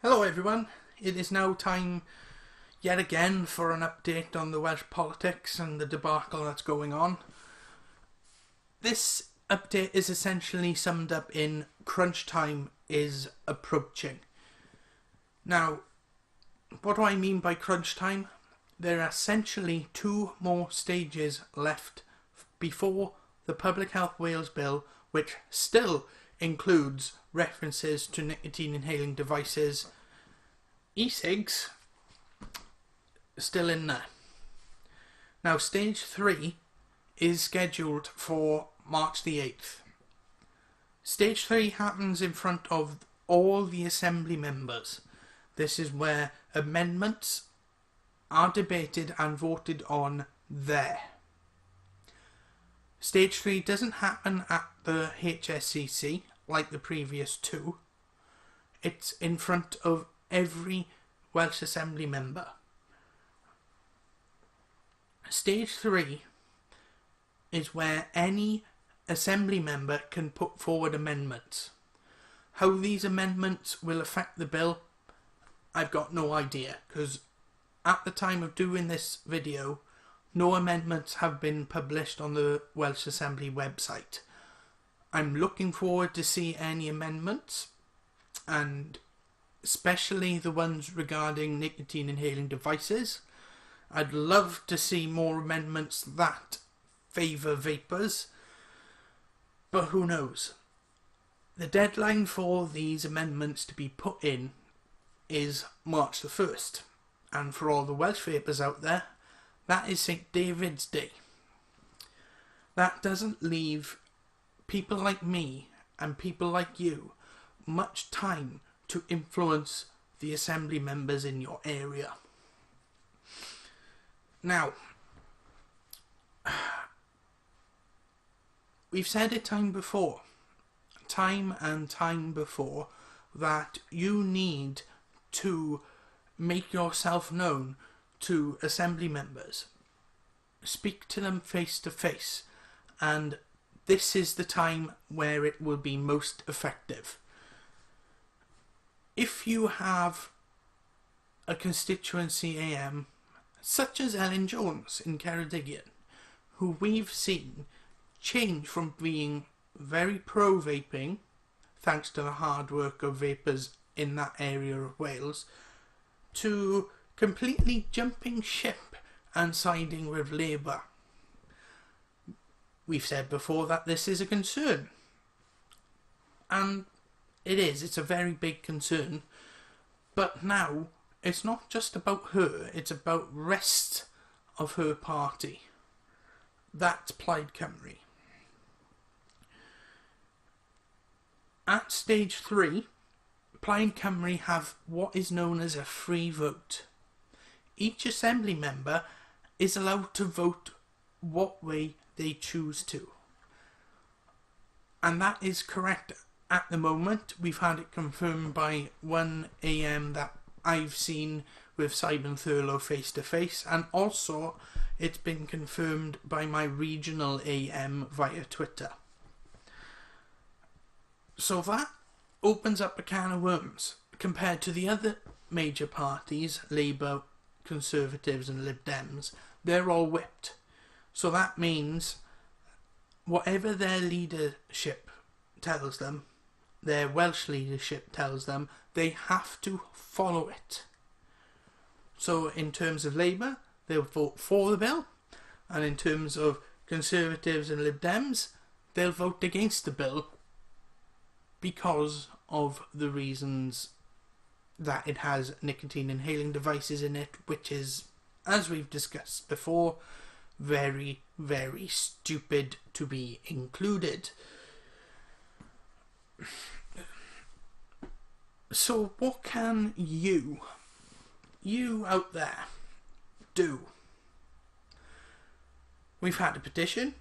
Hello everyone, it is now time yet again for an update on the Welsh politics and the debacle that's going on. This update is essentially summed up in crunch time is approaching. Now, what do I mean by crunch time? There are essentially two more stages left before the Public Health Wales Bill, which still includes references to nicotine inhaling devices, e-cigs, still in there. Now, stage 3 is scheduled for March the 8th. Stage 3 happens in front of all the Assembly members. This is where amendments are debated and voted on there. Stage 3 doesn't happen at the HSCC like the previous two. It's in front of every Welsh Assembly member. Stage 3 is where any Assembly member can put forward amendments. How these amendments will affect the bill, I've got no idea, because at the time of doing this video, no amendments have been published on the Welsh Assembly website. I'm looking forward to see any amendments, and especially the ones regarding nicotine inhaling devices. I'd love to see more amendments that favour vapers, but who knows. The deadline for these amendments to be put in is March the 1st, and for all the Welsh vapers out there, that is St David's Day. That doesn't leave people like me and people like you much time to influence the Assembly members in your area. Now, we've said it time and time before, that you need to make yourself known to Assembly members. Speak to them face to face, and this is the time where it will be most effective. If you have a constituency AM, such as Ellen Jones in Ceredigion, who we've seen change from being very pro-vaping, thanks to the hard work of vapers in that area of Wales, to completely jumping ship and siding with Labour. We've said before that this is a concern, and it's a very big concern, but now it's not just about her, it's about rest of her party. That's Plaid Cymru. At stage 3, Plaid Cymru have what is known as a free vote. Each Assembly member is allowed to vote what way they choose to. And that is correct at the moment. We've had it confirmed by one AM that I've seen with Simon Thurlows face to face, and also it's been confirmed by my regional AM via Twitter. So that opens up a can of worms compared to the other major parties, Labour, Conservatives and Lib Dems. They're all whipped. So that means whatever their leadership tells them, their Welsh leadership tells them, they have to follow it. So in terms of Labour, they'll vote for the bill, and in terms of Conservatives and Lib Dems, they'll vote against the bill because of the reasons that it has nicotine inhaling devices in it, which is, as we've discussed before, very, very stupid to be included. So what can you out there, do? We've had a petition,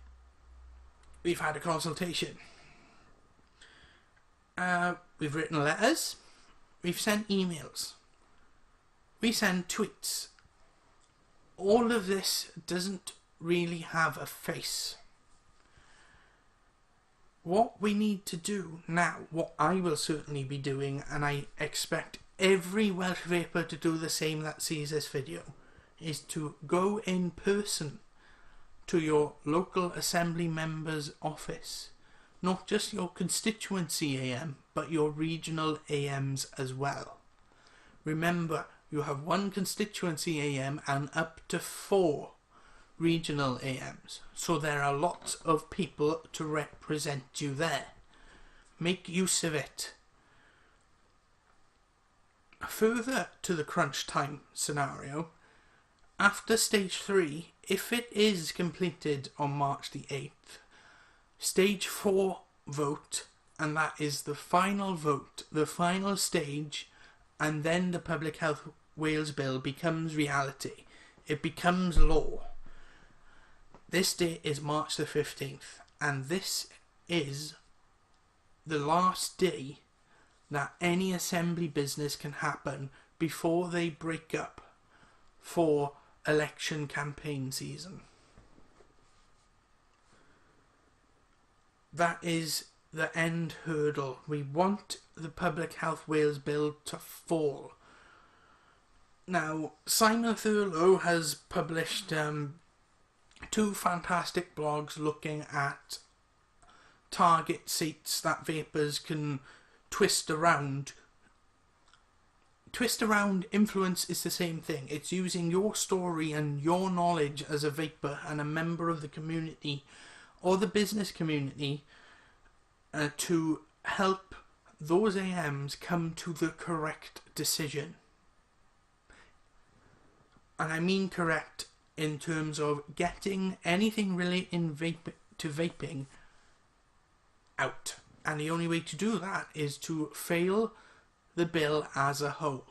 we've had a consultation, we've written letters, we've sent emails, we send tweets. All of this doesn't really have a face. What we need to do now, what I will certainly be doing, and I expect every Welsh vapor to do the same that sees this video, is to go in person to your local assembly member's office. Not just your constituency AM, but your regional AMs as well. Remember, you have one constituency AM and up to 4 regional AMs. So there are lots of people to represent you there. Make use of it. Further to the crunch time scenario, after stage 3, if it is completed on March the 8th, stage 4 vote, and that is the final vote, the final stage, and then the Public Health Wales Bill becomes reality. It becomes law. This date is March the 15th, and this is the last day that any assembly business can happen before they break up for election campaign season. That is the end hurdle. We want the Public Health Wales Bill to fall. Now, Simon Thurlows has published 2 fantastic blogs looking at target seats that vapors can twist around. Twist around influence is the same thing. It's using your story and your knowledge as a vapor and a member of the community or the business community to help those AMs come to the correct decision. And I mean correct in terms of getting anything relating to vaping out. And the only way to do that is to fail the bill as a whole.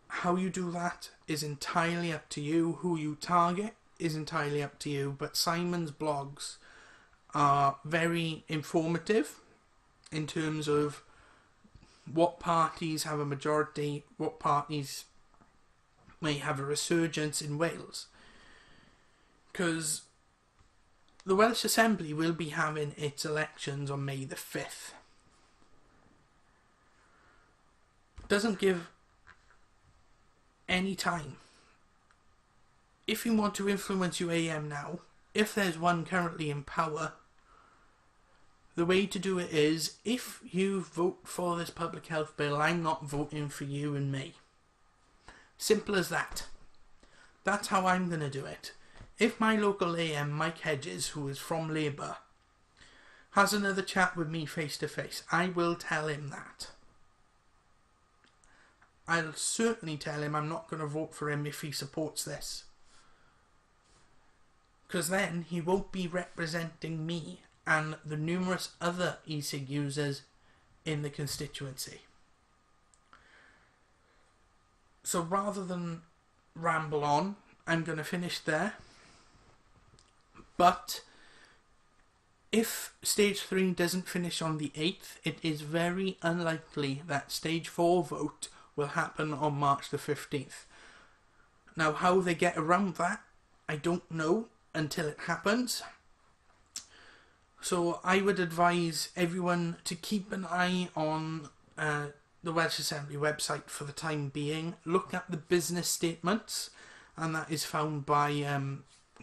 How you do that is entirely up to you. Who you target is entirely up to you. But Simon's blogs are very informative in terms of what parties have a majority, what parties may have a resurgence in Wales. Because the Welsh Assembly will be having its elections on May the 5th. Doesn't give any time. If you want to influence your AM now, if there's one currently in power, the way to do it is, if you vote for this public health bill, I'm not voting for you in May. Simple as that. That's how I'm going to do it. If my local AM, Mike Hedges, who is from Labour, has another chat with me face to face, I will tell him that. I'll certainly tell him I'm not going to vote for him if he supports this. Because then he won't be representing me and the numerous other e-cig users in the constituency. So rather than ramble on, I'm going to finish there. But if stage 3 doesn't finish on the 8th, it is very unlikely that stage 4 vote will happen on March the 15th. Now, how they get around that, I don't know until it happens. So I would advise everyone to keep an eye on the Welsh Assembly website for the time being. Look at the business statements, and that is found by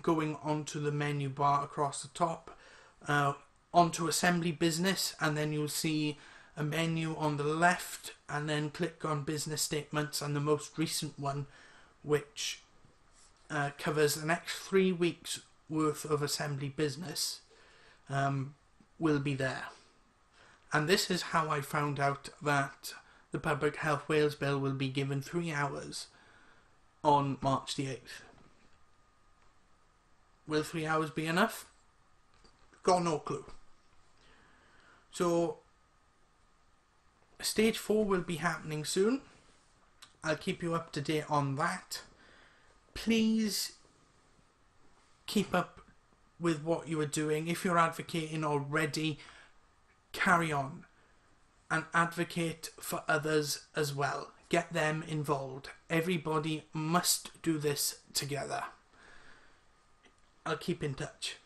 going onto the menu bar across the top, onto Assembly Business, and then you'll see a menu on the left, and then click on Business Statements, and the most recent one, which covers the next 3 weeks worth of Assembly business, will be there. And this is how I found out that the Public Health Wales Bill will be given 3 hours on March the 8th. Will 3 hours be enough? Got no clue. So stage 4 will be happening soon. I'll keep you up to date on that. Please keep up with what you are doing. If you're advocating already, carry on and advocate for others as well. Get them involved. Everybody must do this together. I'll keep in touch.